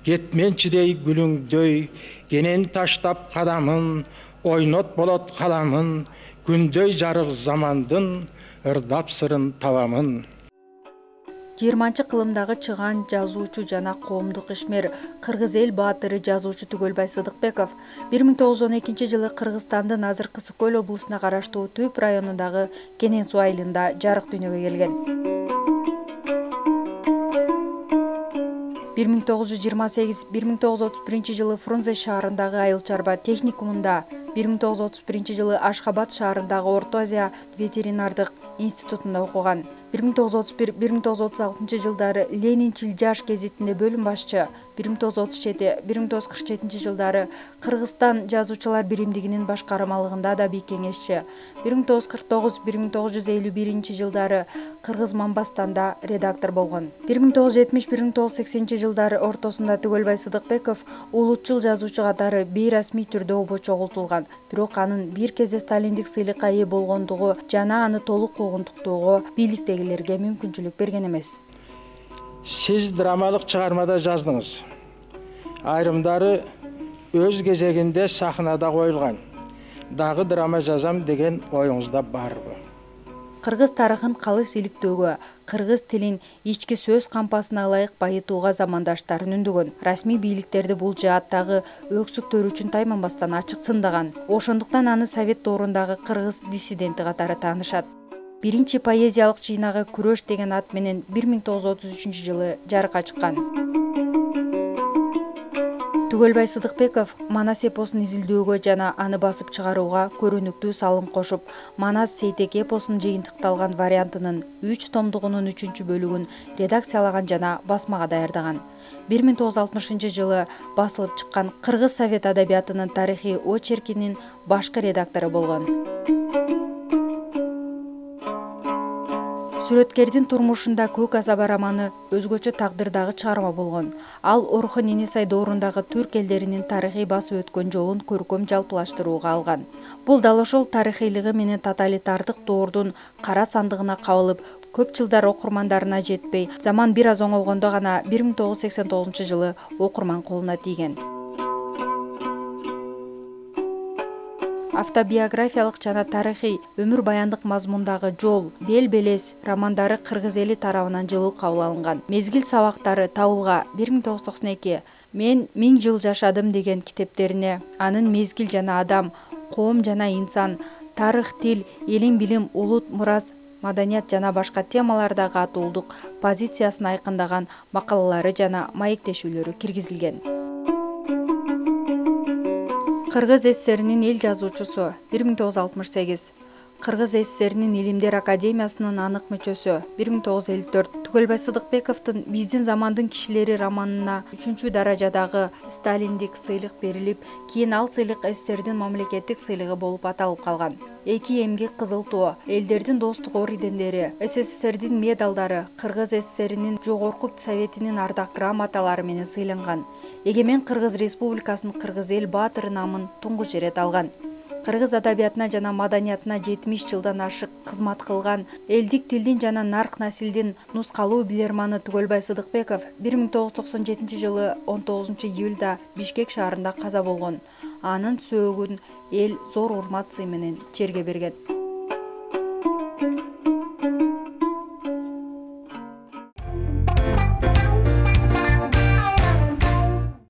Кетменчидей гүлүңдөй, кенен таштап кадамын, ойнот болот каламын, күндөй жарык замандын, ырдап сырын табамын. 20-кылымдагы чыган жазуучу жана коомдук ишмер, кыргыз эл баатыры жазуучу Түгөлбай Сыдыкбеков 1912-жылы Кыргызстандын азыркы Сүкөл облусуна караштуу Түп районундагы Кенен Суу айылында жарык дүйнөгө келген. 1928-1931 Фрунзе шаарындагы айыл чарба техникумунда, 1931 Ашхабад шаарындагы Орто Азия ветеринардык институтунда окуган. 1931-1936 жылдары Ленинчил жаш гезитинде бөлүм башчы, 1937-1947 жылдары Кыргызстан жазуучулар биримдигинин башкармалыгында да кеңешчи, 1949-1951 жылдары Кыргыз Мамбастанда редактор болгон. 1970-1980 жылдары ортосунда Түгөлбай Сыдыкбеков улутчул жазуучу катары бейрасмий түрдө обо чогултулган, бирок анын бир кезде сталиндик сыйлыкка ээ болгондугу жана аны толук куугунтуктоого бийликтегилерге мүмкүнчүлүк берген эмес. Сиз драмалык чыгармада жаздыңыз. Айрымдары өз кезегинде сахнада коюлган. Дагы драма жазам деген оюңузда барбы? Кыргыз тарыхын калыс иликтөөгө, кыргыз тилин ички сөз кампасына ылайык байытууга замандаштарын үндөгөн. Расмий бийликтерди бул жааттагы өксүктөр үчүн тайманбастан ачык сындаган. Ошондуктан аны Совет доорундагы кыргыз диссиденти катары таанышат. Биринчи поэзиялык жыйнагы Күрөш деген ат менен 1933 жылы жарыкка чыккан. Түгөлбай Сыдыкбеков Манас эпосун изилдөөгө жана аны басып чыгарууга көрөнүктүү салым кошуп, Манас Сейтек эпосунун жыйынтыкталган вариантынын 3 томдугунун 3 бөлүгүн редакциялаган жана басмага даярдаган. 1960 жылы басылып чыккан Кыргыз Совет адабиятынын тарыхый очеркинин башкы редактору болгон. Сүрөткердин турмушунда Көк Азаба романы өзгөчө тагдырдагы чыгарма болгон. Ал Орхон Энесай доорундагы түрк элдеринин тарыхый басып өткөн жолун көркөм жалпылаштырууга алган. Бул дал ошол тарыхыйлыгы менен тоталитардык доордун кара сандыгына кабылып, көп жылдар окурмандарына жетпей, заман бир аз оңолгондо гана 1989 жылы окурман колуна тийген. Автобиографиялык жана тарыхый өмүр баяндык мазмундагы Жол, Бел Белес романдары кыргыз эли тарабынан жылуу кабыл алынган. Мезгил сабактары Табылга 1992, Мен 1000 жыл жашадым деген китептерине анын мезгил жана адам, коом жана инсан, тарых, тил, элим билим, улут мурас, маданият жана башка темалардагы атуулдук позициясын айкындаган макалалары жана маектешүүлөрү киргизилген. Кыргыз ССРинин эл жазуучусу 1968, Кыргыз ССРинин Илимдер академиясынын анык мүчөсү 1954, Түгөлбай Сыдыкбековдун Биздин замандын кишилери романына 3-даражадагы сталиндик сыйлык берилип, кийин ал сыйлык ССРдин мамлекеттик сыйлыгы болуп аталып калган. Эки эмгек кызыл туу, элдердин достук ордендери, СССРдин медалдары, Кыргыз ССРинин жогорку советинин ардак грамоталары менен сыйланган. Эгемен Кыргыз Республикасынын Кыргыз эл баатыры намын туңгуч ирет алган. Кыргыз адабиятына жана маданиятына 70 жылдан ашык кызмат кылган, элдик тилдин жана нарк насилдин нускалуу билерманы Түгөлбай Сыдыкбеков 1997 жылы 19 июлда Бишкек шаарында каза болгон. Анын сөөгүн эл зор урмат сый менен жерге берген.